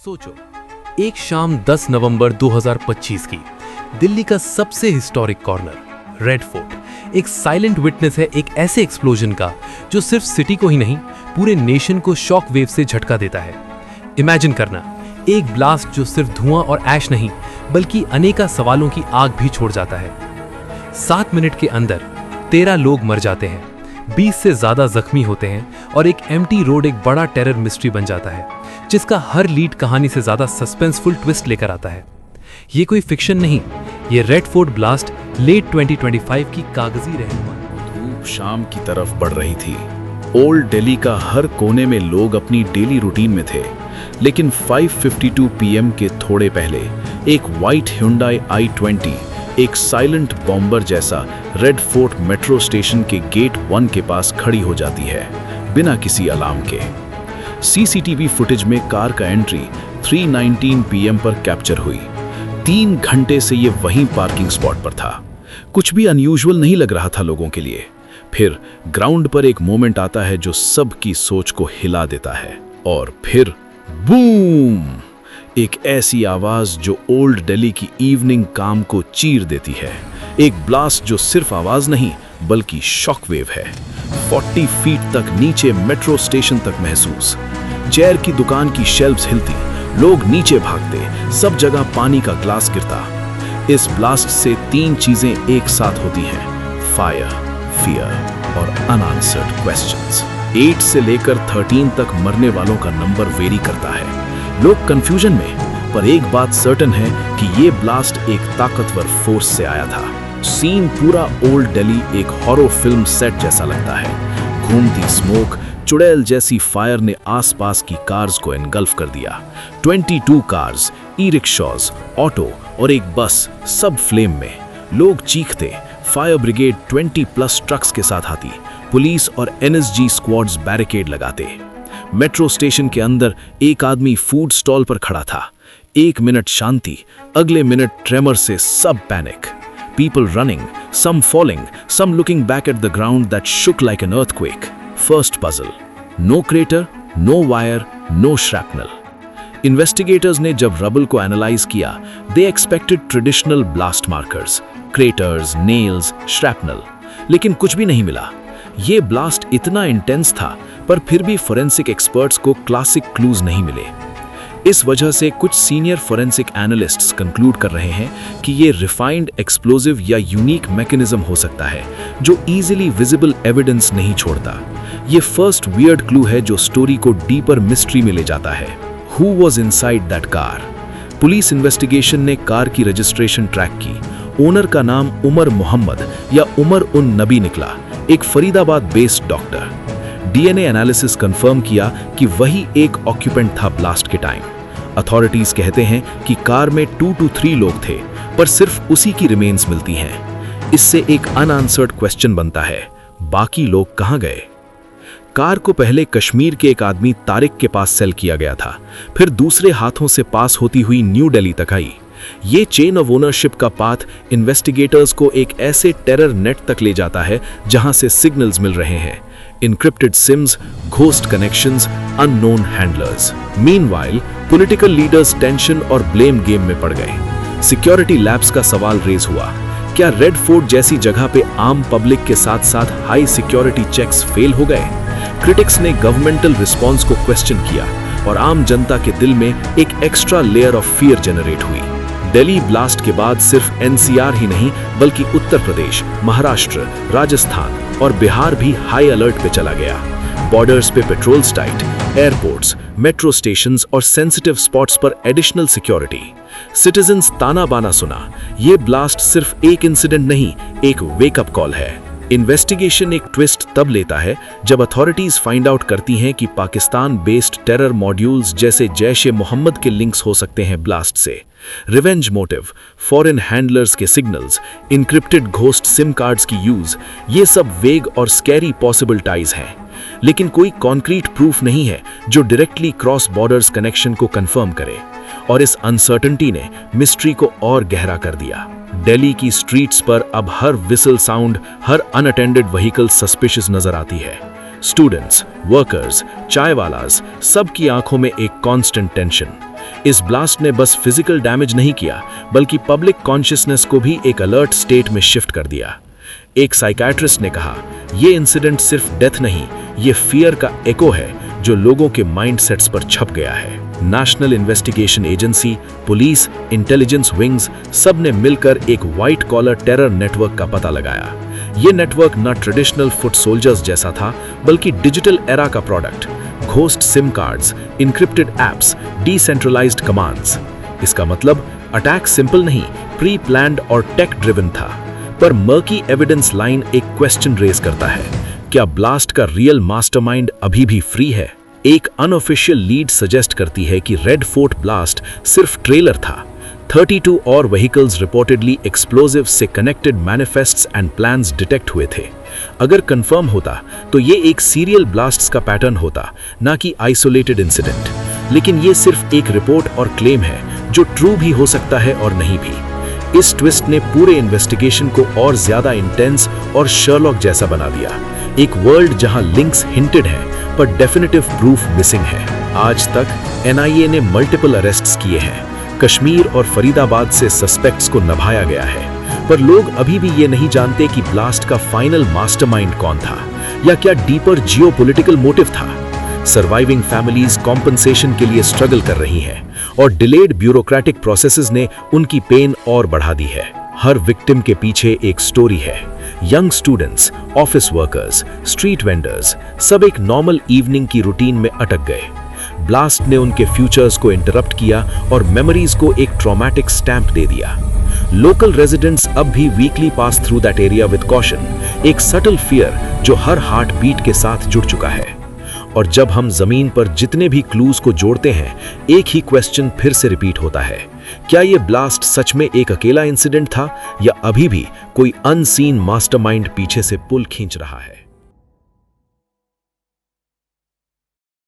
सोचो, एक शाम 10 नवंबर 2025 की दिल्ली का सबसे हिस्टोरिक कॉर्नर रेड फोर्ट एक साइलेंट विटनेस है एक ऐसे एक्सप्लोजन का जो सिर्फ सिटी को ही नहीं पूरे नेशन को शॉक वेव से झटका देता है। इमेजिन करना, एक ब्लास्ट जो सिर्फ धुआं और ऐश नहीं बल्कि अनेका सवालों की आग भी छोड़ जाता है। 7 मिनट के अंदर 13 लोग मर जाते हैं, 20 से ज्यादा जख्मी होते हैं और एक एम्प्टी रोड एक बड़ा टेरर मिस्ट्री बन जाता है जिसका हर लीड कहानी से ज्यादा सस्पेंसफुल ट्विस्ट लेकर आता है। ये कोई फिक्शन नहीं, ये रेड फोर्ट ब्लास्ट लेट 2025 की कागजी रहनुमा। धूप शाम की तरफ बढ़ रही थी। ओल्ड दिल्ली का हर कोने में लोग अपनी डेली रूटीन में थे, लेकिन 5:52 पीएम के थोड़े पहले एक व्हाइट Hyundai i20 एक साइलेंट बॉम्बर जैसा रेड फोर्ट मेट्रो स्टेशन के गेट 1 के पास खड़ी हो जाती है, बिना किसी अलार्म के। सीसीटीवी फुटेज में कार का एंट्री 3:19 पीएम पर कैप्चर हुई। 3 घंटे से ये वहीं पार्किंग स्पॉट पर था। कुछ भी अनयूजुअल नहीं लग रहा था लोगों के लिए। फिर ग्राउंड पर एक मोमेंट आता है जो सबकी सोच को हिला देता है, और फिर बूम! एक ऐसी आवाज जो ओल्ड दिल्ली की इवनिंग काम को चीर देती है। एक ब्लास्ट जो सिर्फ आवाज नहीं बल्कि शॉकवेव है। 40 फीट तक नीचे मेट्रो स्टेशन तक महसूस। चेयर की दुकान की शेल्फ्स हिलती, लोग नीचे भागते, सब जगह पानी का ग्लास गिरता। इस ब्लास्ट से 3 चीजें एक साथ होती हैं: फायर, फियर और अनआंसर्ड क्वेश्चंस। 8 से लेकर 13 तक मरने वालों का नंबर वेरी करता है। लोग कंफ्यूजन में, पर एक बात सर्टेन है कि ये ब्लास्ट एक ताकतवर फोर्स से आया था। सीन पूरा ओल्ड दिल्ली एक हॉरर फिल्म सेट जैसा लगता है। घूमती स्मोक, चुड़ैल जैसी फायर ने आसपास की कार्स को एनगल्फ कर दिया। 22 कार्स, ई रिक्शाज, ऑटो और एक बस, सब फ्लेम में। लोग चीखते, फायर ब्रिगेड 20+ ट्रक्स के साथ आती, पुलिस और एनएसजी स्क्वाड्स बैरिकेड लगाते। मेट्रो स्टेशन के अंदर एक आदमी फूड स्टॉल पर खड़ा था। 1 मिनट शांति, अगले मिनट ट्रेमर से सब panic. People running, some falling, some looking back at the ground that shook like an earthquake. First puzzle: no crater, no wire, no shrapnel. Investigators ने जब rubble को analyze किया, they expected traditional blast markers, craters, nails, shrapnel. लेकिन कुछ भी नहीं मिला। ये blast इतना intense था, पर फिर भी forensic experts को classic clues नहीं मिले। इस वजह से कुछ सीनियर फोरेंसिक एनालिस्ट्स कंक्लूड कर रहे हैं कि ये रिफाइंड एक्सप्लोजिव या यूनिक मैकेनिज्म हो सकता है जो इजीली विजिबल एविडेंस नहीं छोड़ता। ये फर्स्ट वियर्ड क्लू है जो स्टोरी को डीपर मिस्ट्री में ले जाता है। Who was inside that car? Police investigation ने कार की रजिस्ट्रेशन ट्रैक की। ओनर का नाम उमर मोहम्मद या उमर उन नबी निकला, एक Faridabad based doctor. DNA analysis confirm किया कि वही एक ऑक्यूपेंट था ब्लास्ट के टाइम। अथॉरिटीज कहते हैं कि कार में 2 to 3 लोग थे, पर सिर्फ उसी की रिमेन्स मिलती हैं। इससे एक अनआंसर्ड क्वेश्चन बनता है, बाकी लोग कहां गए? कार को पहले कश्मीर के एक आदमी तारिक के पास सेल किया गया था, फिर दूसरे हाथों से पास होती हुई न्यू दिल्ली तक आई। ये चेन ऑफ ओनरशिप का पाथ इन्वेस्टिगेटर्स को एक ऐसे टेरर नेट तक ले जाता है जहां से सिग्नल्स मिल रहे हैं, encrypted sims, ghost connections, unknown handlers. Meanwhile, political leaders tension और blame game में पड़ गए। Security labs का सवाल रेज हुआ। क्या रेड फोर्ट जैसी जगह पे आम पब्लिक के साथ साथ हाई सिक्योरिटी चेक्स फेल हो गए? क्रिटिक्स ने गवर्नमेंटल रिस्पॉन्स को क्वेश्चन किया और आम जनता के दिल में एक extra layer of fear generate हुई। दिल्ली ब्लास्ट के बाद सिर्फ एनसीआर ही नहीं बल्कि उत्तर प्रदेश, महाराष्ट्र, राजस्थान और बिहार भी हाई अलर्ट पे चला गया। बॉर्डर्स पे patrols tight, airports, metro stations और सेंसिटिव स्पॉट्स पर एडिशनल सिक्योरिटी। सिटीजन्स ताना बाना सुना। ये ब्लास्ट सिर्फ एक इंसिडेंट नहीं, एक वेकअप कॉल है। इन्वेस्टिगेशन एक ट्विस्ट तब लेता है जब अथॉरिटीज फाइंड आउट करती हैं कि पाकिस्तान बेस्ड टेरर मॉड्यूल्स जैसे जैश-ए-मोहम्मद के लिंक्स हो सकते हैं ब्लास्ट से। रिवेंज मोटिव, फॉरेन हैंडलर्स के signals, encrypted ghost SIM cards की यूज, ये सब वेग और स्कैरी पॉसिबल टाइज हैं। लेकिन कोई कॉन्क्रीट प्रूफ नहीं है जो डायरेक्टली क्रॉस बॉर्डर्स कनेक्शन को कंफर्म करे, और इस अनसर्टेनिटी ने मिस्ट्री को और गहरा कर दिया। दिल्ली की स्ट्रीट्स पर अब हर विसल साउंड, हर अनअटेंडेड व्हीकल सस्पिशियस नजर आती है। स्टूडेंट्स, वर्कर्स, चाय वालास, सबकी आंखों में एक कांस्टेंट टेंशन। इस ब्लास्ट ने बस फिजिकल डैमेज नहीं किया, बल्कि पब्लिक कॉन्शियसनेस को भी एक अलर्ट स्टेट में शिफ्ट कर दिया। एक साइकाट्रिस्ट ने कहा, ये इंसिडेंट सिर्फ डेथ नहीं, ये फियर का एको है जो लोगों के माइंडसेट्स पर छप गया है। National investigation agency, police, intelligence wings सब ने मिलकर एक व्हाइट कॉलर टेरर नेटवर्क का पता लगाया। ये नेटवर्क न ट्रेडिशनल फुट सोल्जर्स जैसा था, बल्कि डिजिटल एरा का product, ghost SIM cards, encrypted apps, decentralised commands. इसका मतलब अटैक सिंपल नहीं, प्री प्लान्ड और टेक ड्रिवन था। पर मर्की एविडेंस लाइन एक क्वेश्चन रेज करता है, क्या ब्लास्ट का रियल मास्टरमाइंड अभी भी फ्री है? एक अनऑफिशियल लीड सजेस्ट करती है कि रेड फोर्ट ब्लास्ट सिर्फ ट्रेलर था। 32 और व्हीकल्स रिपोर्टेडली एक्सप्लोजिव से connected manifests and plans detect हुए थे। अगर कंफर्म होता तो ये एक सीरियल ब्लास्ट्स का पैटर्न होता, ना कि आइसोलेटेड इंसिडेंट। लेकिन ये सिर्फ एक रिपोर्ट और क्लेम है, जो ट्रू भी हो सकता है और नहीं भी। इस ट्विस्ट ने पूरे इन्वेस्टिगेशन को और ज्यादा इंटेंस और शर्लॉक जैसा बना दिया। एक वर्ल्ड जहां लिंक्स हिंटेड हैं, पर डेफिनेटिव प्रूफ मिसिंग है। आज तक NIA ने मल्टीपल अरेस्ट्स किए हैं। कश्मीर और फरीदाबाद से सस्पेक्ट्स को नभाया गया है, पर लोग अभी भी ये नहीं जानते कि ब्लास्ट का फाइनल मास्टरमाइंड कौन था, या क्या डीपर जियोपॉलिटिकल मोटिव था। सर्वाइविंग फैमिलीज कॉम्पनसेशन के लिए स्ट्रगल कर रही हैं, और डिलेड ब्यूरोक्रेटिक प्रोसेसेस ने उनकी पेन और बढ़ा दी है। हर विक्टिम के पीछे एक स्टोरी है। Young students, office workers, street vendors, सब एक नॉर्मल इवनिंग की रूटीन में अटक गए। ब्लास्ट ने उनके फ्यूचर्स को इंटरप्ट किया और मेमोरीज को एक ट्रॉमेटिक स्टैंप दे दिया। लोकल रेजिडेंट्स अब भी weekly pass through that area with caution, एक सटल फियर जो हर हार्ट बीट के साथ जुड़ चुका है। और जब हम जमीन पर जितने भी क्लूज को जोड़ते हैं, एक ही क्वेश्चन फिर से रिपीट होता है, क्या ये ब्लास्ट सच में एक अकेला इंसिडेंट था, या अभी भी कोई अनसीन मास्टरमाइंड पीछे से पुल खींच रहा है?